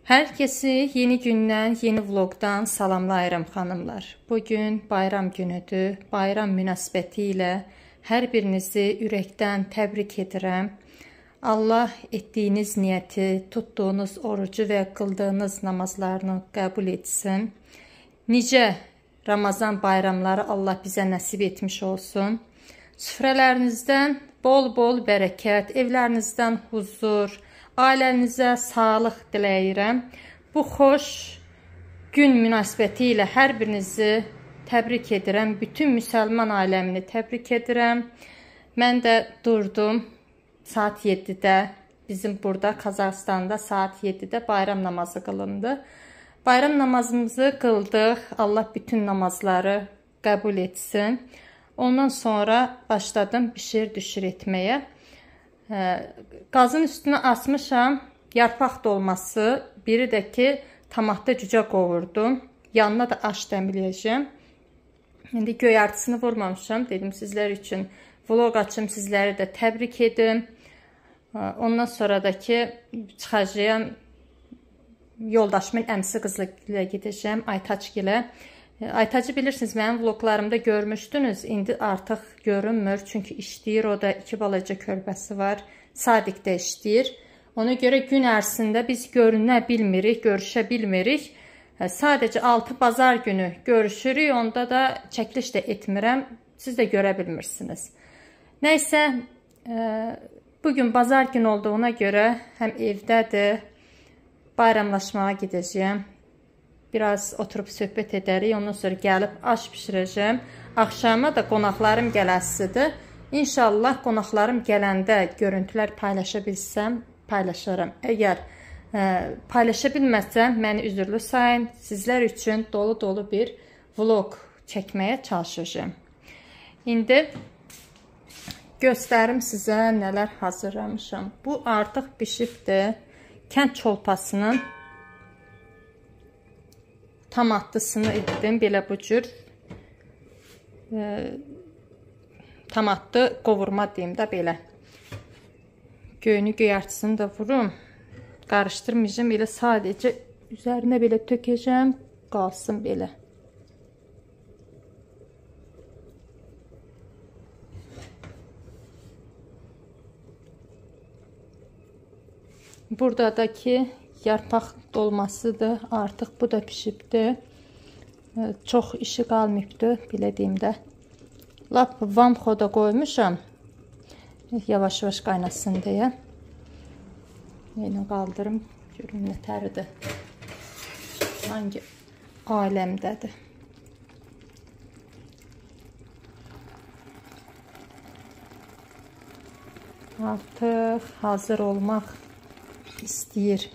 Herkesi yeni gündən, yeni vlogdan salamlayıram xanımlar. Bugün bayram günüdür. Bayram münasibəti ilə hər birinizi ürəkdən təbrik edirəm. Allah etdiyiniz niyyəti, tutduğunuz orucu və qıldığınız namazlarını qəbul etsin.Nicə Ramazan bayramları Allah bizə nəsib etmiş olsun. Süfrələrinizdən bol-bol bərəkət, evlərinizdən huzur, ailənizə sağlıq diləyirəm. Bu xoş gün münasibəti ilə hər birinizi təbrik edirəm. Bütün müsəlman aləmini təbrik edirəm. Mən də durdum saat 7-də. Bizim burada Qazaxstanda saat 7-də bayram namazı qılındı. Bayram namazımızı qıldıq. Allah bütün namazları qəbul etsin. Ondan sonra başladım bişir düşür etməyə. Qazın üstünə asmışam yarpaq dolması, biri də ki tomatlı cücə qovurdum. Yanına da aş dəmləyəcəm. İndi göyərtisini vurmamışam. Dedim sizlər üçün vlog açım, sizləri də təbrik edim. Ondan sonra da ki çıxacağım yoldaşımın əmsi qızı ilə gedəcəm, Aytaçgilə. Aytacı bilirsiniz, mənim vloglarımda görmüşdünüz. İndi artıq görünmür, çünki işləyir. O da 2 balaca körbəsi var. Sadiq də işləyir. Ona görə gün ərzində biz görünə bilmirik, görüşə bilmirik. Sadəcə 6 bazar günü görüşürük. Onda da çəkiliş də etmirəm. Siz də görə bilmirsiniz. Nəysə, bugün bazar gün olduğuna görə həm evdədir, bayramlaşmağa gedəcəyəm. Biraz oturub söhbət edərik. Ondan sonra gəlib aş pişirəcəm. Axşama da qonaqlarım gələsidir. İnşallah qonaqlarım gələndə görüntülər paylaşa bilsəm, paylaşaram. Əgər paylaşa bilməsəm, məni üzürlü sayın. Sizlər üçün dolu-dolu bir vlog çəkməyə çalışacağım. İndi göstərim sizə nələr hazırlamışam. Bu artıq bişibdir. Kənd çolpasının tomatlısını etdim. Belə bu cür tomatlı qovurma deyim də belə. Göyünü göyərtisini də vurum. Qarışdırmayacağım. Elə sadəcə üzərinə belə tökəcəm. Qalsın belə. Buradakı yarpaq dolmasıdır. Artıq bu da pişibdir. Çox işi qalmayıbdır, belə deyim də. Lap vamxoda qoymuşam. Yavaş-yavaş qaynasın deyə. Yenə qaldırım. Görün nə təridir. Hangi aləmdədir. Artıq hazır olmaq istəyir.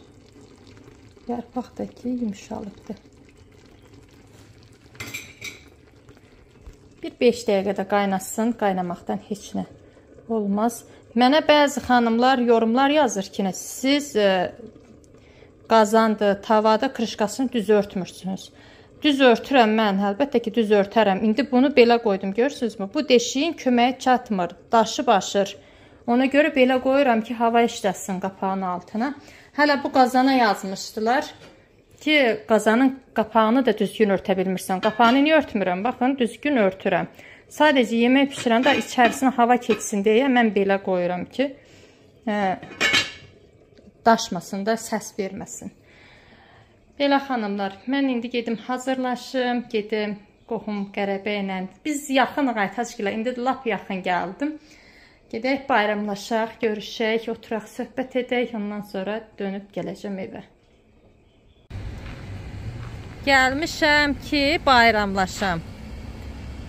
Yarpaq da ki yumuşalıbdır. Bir 5 dəqiqədə qaynasın. Qaynamaqdan heç nə olmaz. Mənə bəzi xanımlar yorumlar yazır ki, siz qazandı, tavada krışqasını düz örtmürsünüz. Düz örtürəm mən, əlbəttə ki düz örtərəm. İndi bunu belə qoydum, görürsünüzmü? Bu deşiyin köməyi çatmır, daşı başır. Ona görə belə qoyuram ki, hava işləsin qapağının altına. Hələ bu qazana yazmışdılar ki, qazanın qapağını da düzgün örtə bilmirsən. Qapağını niyə örtmürəm? Baxın, düzgün örtürəm. Sadəcə yemək pişirəndə içərisinə hava keçsin deyə mən belə qoyuram ki, daşmasın da, səs verməsin. Belə xanımlar, mən indi gedim hazırlaşım, gedim qohum qərəbə ilə. Biz yaxınıq Aytaçgilə, indi lap yaxın gəldim. Gedək bayramlaşaq, görüşək, oturaq, söhbət edək. Ondan sonra dönüb gələcəm evə. Gəlmişəm ki, bayramlaşam.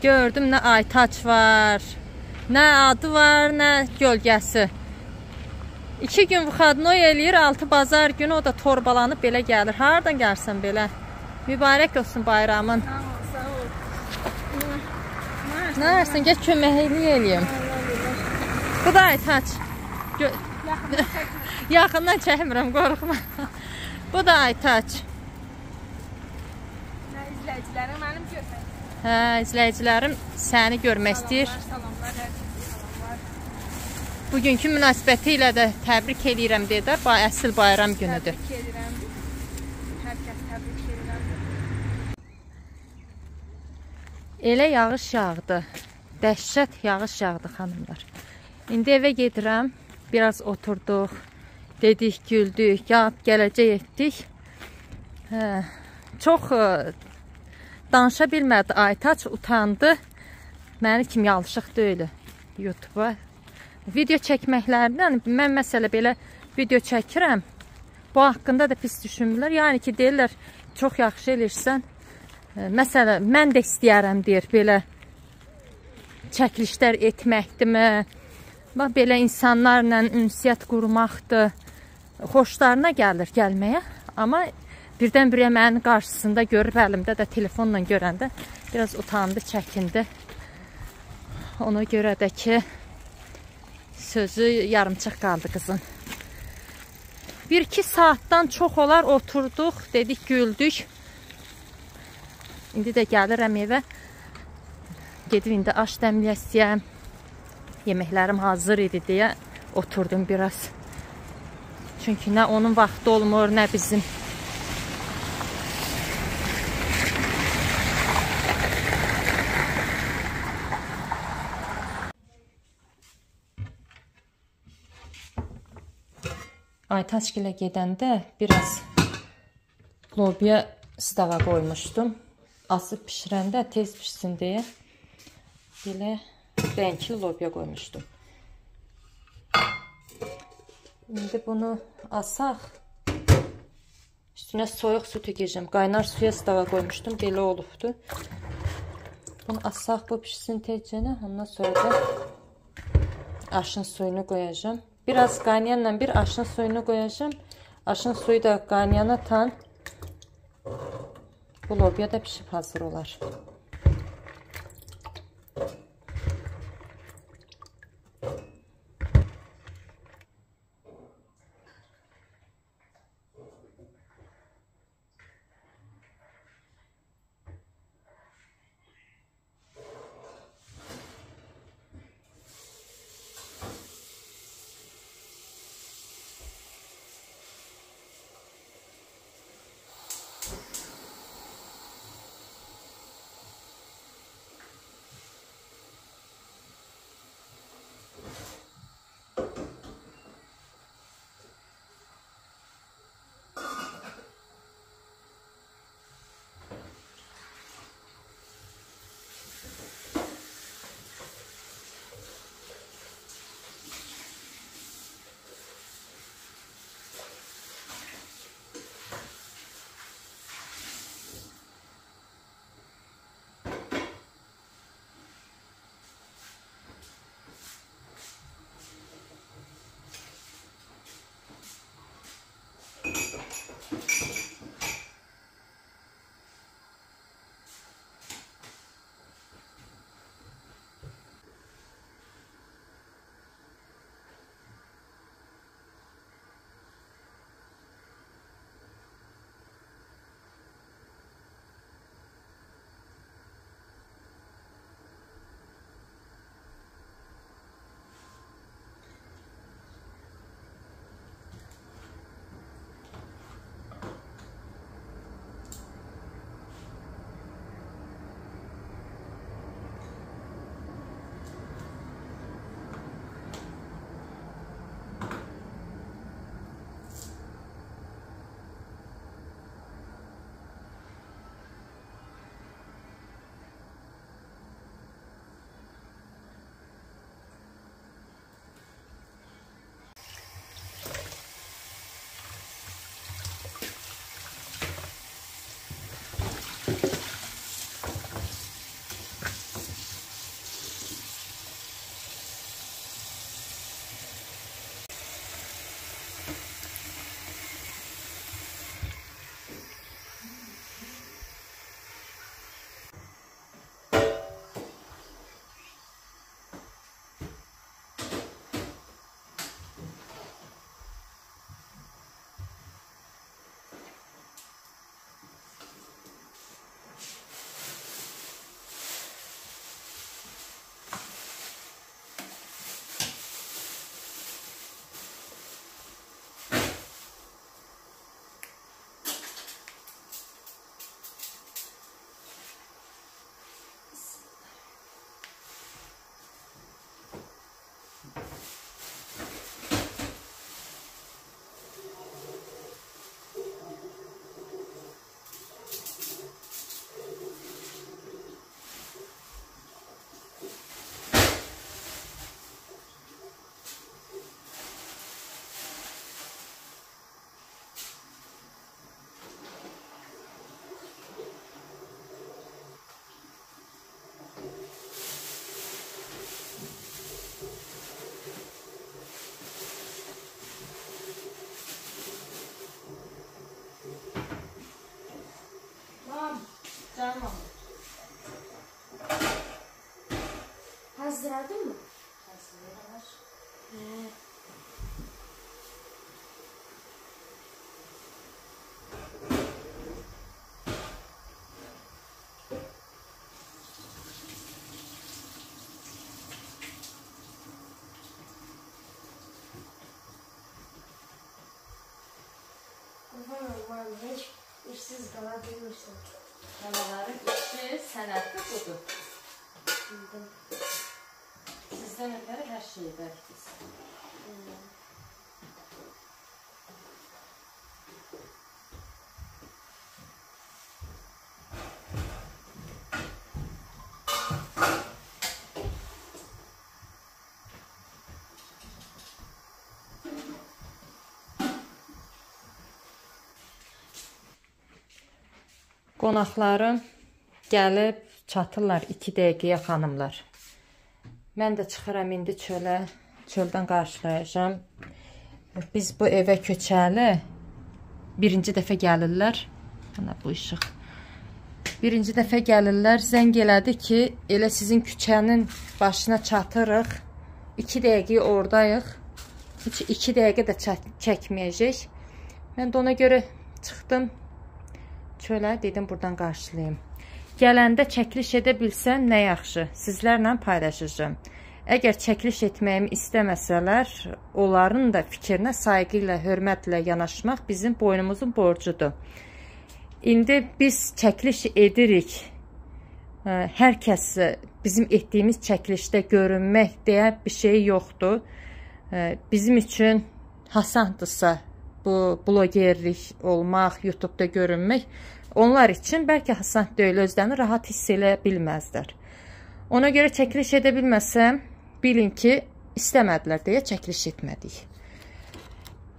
Gördüm, nə Aytaç var, nə adı var, nə gölgəsi. 2 gün vuxadnoy eləyir, 6 bazar günü o da torbalanıb belə gəlir. Hardan gəlsən belə? Mübarək olsun bayramın. Sağ ol. Nə versin, gəl köməkli eləyim. Bu da Aytaç. Yaxından çəkmirəm, qorxma. Bu da Aytaç. İzləyicilərim mənim görmək. Hə, izləyicilərim səni görmək istəyir. Salamlar, hər salamlar. Bugünkü münasibəti ilə də təbrik edirəm deyə də əsl bayram günüdür. Təbrik edirəm. Hər kəs təbrik edirəm. Elə yağış yağdı. Dəhşət yağış yağdı xanımlar. İndi evə gedirəm. Biraz oturduq. Dedik, güldük. Gələcək etdik. Çox danışa bilmədi Aytaç. Utandı. Məni kimi yalışıq deyil YouTube-a. Video çəkməklərdən mən məsələ belə video çəkirəm. Bu haqqında da pis düşünmürlər. Yəni ki, deyirlər, çox yaxşı eləyirsən. Məsələn, mən də istəyərəm, deyir, belə çəkilişlər etməkdirmi, belə insanlarla ünsiyyət qurmaqdır, xoşlarına gəlir gəlməyə. Amma birdən-birə mənim qarşısında görüb əlimdə də telefonla görəndə biraz utandı, çəkindi. Ona görə də ki, sözü yarımçıq qaldı qızın. 1-2 saatdan çox olar oturduq, dedik, güldük. İndi də gəlirəm evə. Gedib indi aş dəmləyəsiyəm. Yeməklərim hazır idi deyə oturdum biraz. Çünki nə onun vaxtı olmur, nə bizim. Aytaçgilə gedəndə biraz lobya stağa qoymuşdum. Asıb pişirəndə tez pişsin deyə belə rəngli lobya qoymuşdum. İndi bunu asaq. Üstünə soyuq su tökəcəm. Qaynar suya stağa qoymuşdum. Belə olubdu. Bunu asaq, bu pişsin tezcənə. Ondan sonra da aşın suyunu qoyacam. Biraz qaynayanla bir aşın suyunu qoyacam. Aşın suyu da qaynayana tan bu lobya da pişib hazır olar. Çıkardın mı? Aman hiç işsiz kalabilirsin. Kanaların işi, sənəti budur. Bildim. Sizdən ötəri hər şeyi edərik biz. Qonaqlarım gəlib çatırlar 2 dəqiqəyə xanımlar. Mən də çıxıram indi çölə, çöldən qarşılayacağım. Biz bu evə köçəli birinci dəfə gəlirlər. Ana bu işıq. Birinci dəfə gəlirlər, zəng elədi ki, elə sizin küçənin başına çatırıq. 2 dəqiqə oradayıq. Heç 2 dəqiqə də çəkməyəcək. Mən də ona görə çıxdım çölə, dedim buradan qarşılayayım. Gələndə çəkiliş edə bilsəm nə yaxşı, sizlərlə paylaşacağım. Əgər çəkiliş etməyimi istəməsələr, onların da fikrinə sayğı ilə, hörmətlə yanaşmaq bizim boynumuzun borcudur. İndi biz çəkiliş edirik. Hər kəs bizim etdiyimiz çəkilişdə görünmək deyə bir şey yoxdur. Bizim üçün hasandırsa bu blogerlik olmaq, YouTube'da görünmək, onlar üçün bəlkə hasan deyil, özlərini rahat hiss elə bilməzlər. Ona görə çəkiliş edə bilməsəm, bilin ki, istəmədilər deyə çəkiliş etmədik.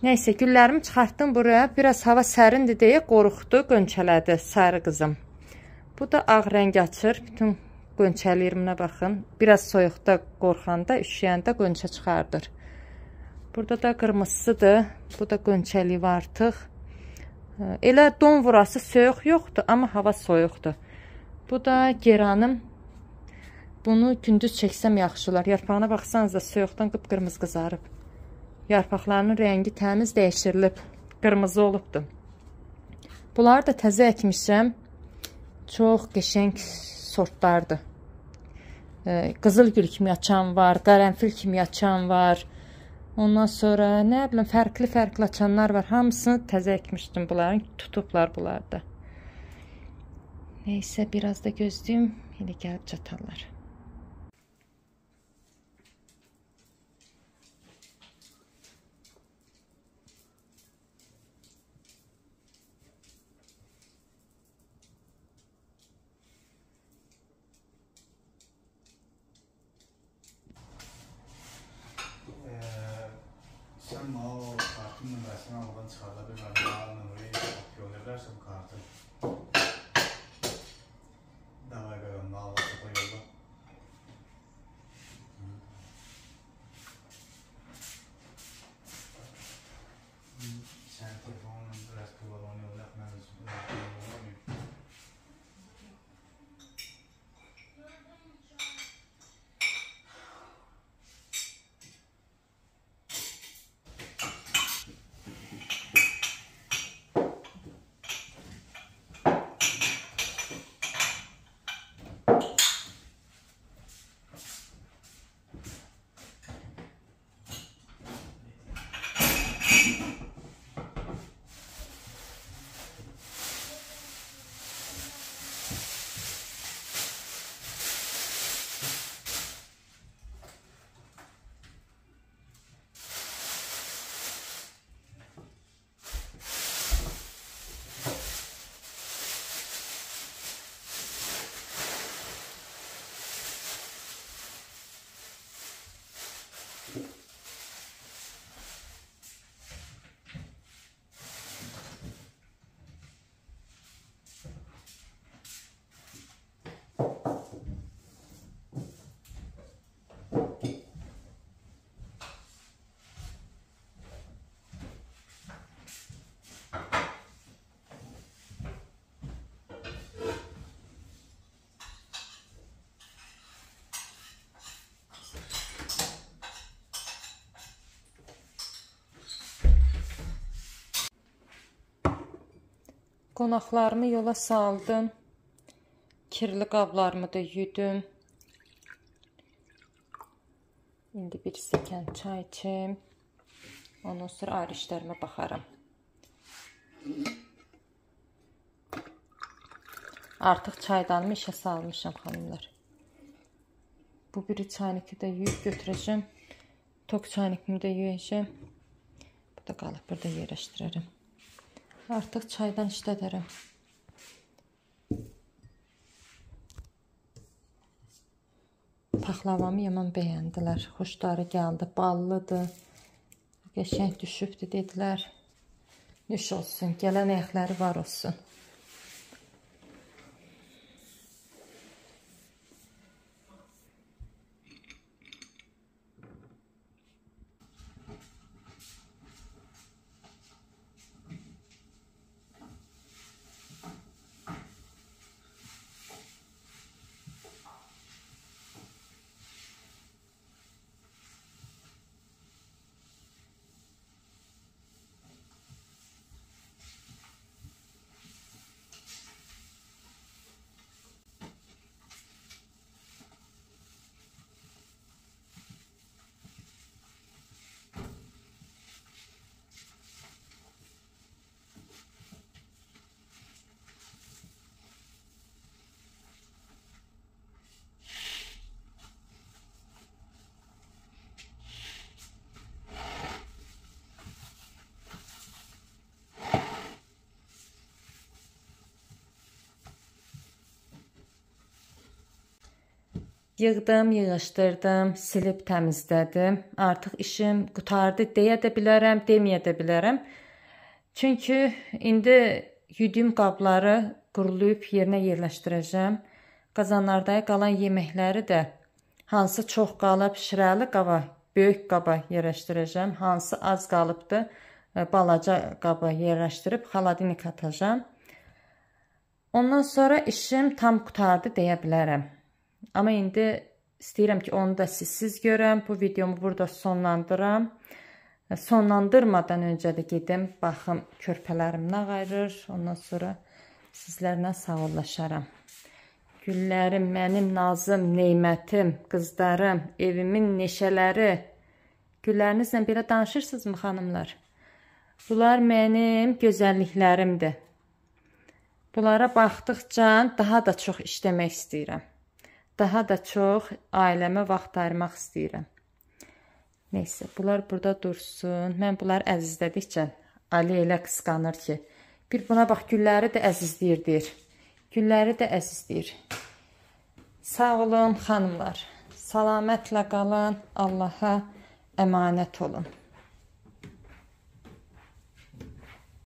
Nəysə, güllərimi çıxartdım buraya, biraz hava sərindir deyə qoruqdu, qönçələdi sarı qızım. Bu da ağ rəng açır, bütün qönçəliyirminə baxın. Biraz soyuqda, qorxanda, üşüyəndə qönçə çıxardır. Burada da qırmızısıdır. Bu da qönçəliyi var artıq. Elə don vurası soyuq yoxdur, amma hava soyuqdur. Bu da geranım. Bunu gündüz çəksəm yaxşı olar. Yarpağına baxsanız da soyuqdan qıpqırmızı qızarıb. Yarpaqlarının rəngi təmiz dəyişirilib. Qırmızı olubdur. Bunları da təzə əkmişəm. Çox qəşəng sortlardır. Qızıl gül kimi açan var, qərənfil kimi açan var. Ondan sonra nə bilim fərqli açanlar var. Hamısını təzə əkmişdim bunların. Tutublar bunlarda. Neysə biraz da gözləyim. Elə gəlib çatarlar. Sen o kartın numarasını almadan çıkarılabilir. Ben numarayı gönderirsen kartı. Davay koyalım. Allah'a koyalım. Sen telefonun biraz kullanıyor. Qonaqlarımı yola saldım. Kirli qablarımı da yudum. İndi bir stəkan çay içim. Ondan sonra ayrı işlərimə baxaram. Artıq çaydanımı işə salmışam xanımlar. Bu biri çaynikini də yuyub götürəcəm. Tok çaynikimi də yuyacam. Bu da qalıb burada yerləşdirərəm. Artıq çaydan işlədərəm. Paxlavamı yaman bəyəndilər. Xoşları gəldi, ballıdır. Qəşəng düşübdü dedilər. Nüş olsun, gələn əyəkləri var olsun. Yığdım, yığışdırdım, silib təmizlədim. Artıq işim qutardı deyə də bilərəm, deməyə də bilərəm. Çünki indi yudum qabları qurulayıb yerinə yerləşdirəcəm. Qazanlarda qalan yeməkləri də hansı çox qalıb şirəli qaba, böyük qaba yerləşdirəcəm. Hansı az qalıbdı, balaca qaba yerləşdirib xaladinlik atacağam. Ondan sonra işim tam qutardı deyə bilərəm. Amma indi istəyirəm ki, onu da sizsiz görəm. Bu videomu burada sonlandıram. Sonlandırmadan öncə də gedim, baxım körpələrim nə qayırır. Ondan sonra sizlərlə sağollaşaram. Güllərim, mənim nazım, neymətim, qızlarım, evimin neşələri. Güllərinizlə belə danışırsınızmı xanımlar? Bunlar mənim gözəlliklərimdir. Bunlara baxdıqca daha da çox işləmək istəyirəm. Daha da çox ailəmə vaxt ayırmaq istəyirəm. Neysə, bunlar burada dursun. Mən bunları əzizlədikcə Ali elə qısqanır ki, bir buna bax, gülləri də əzizləyir deyir. Gülləri də əzizləyir. Sağ olun xanımlar. Salamətlə qalın. Allaha əmanət olun.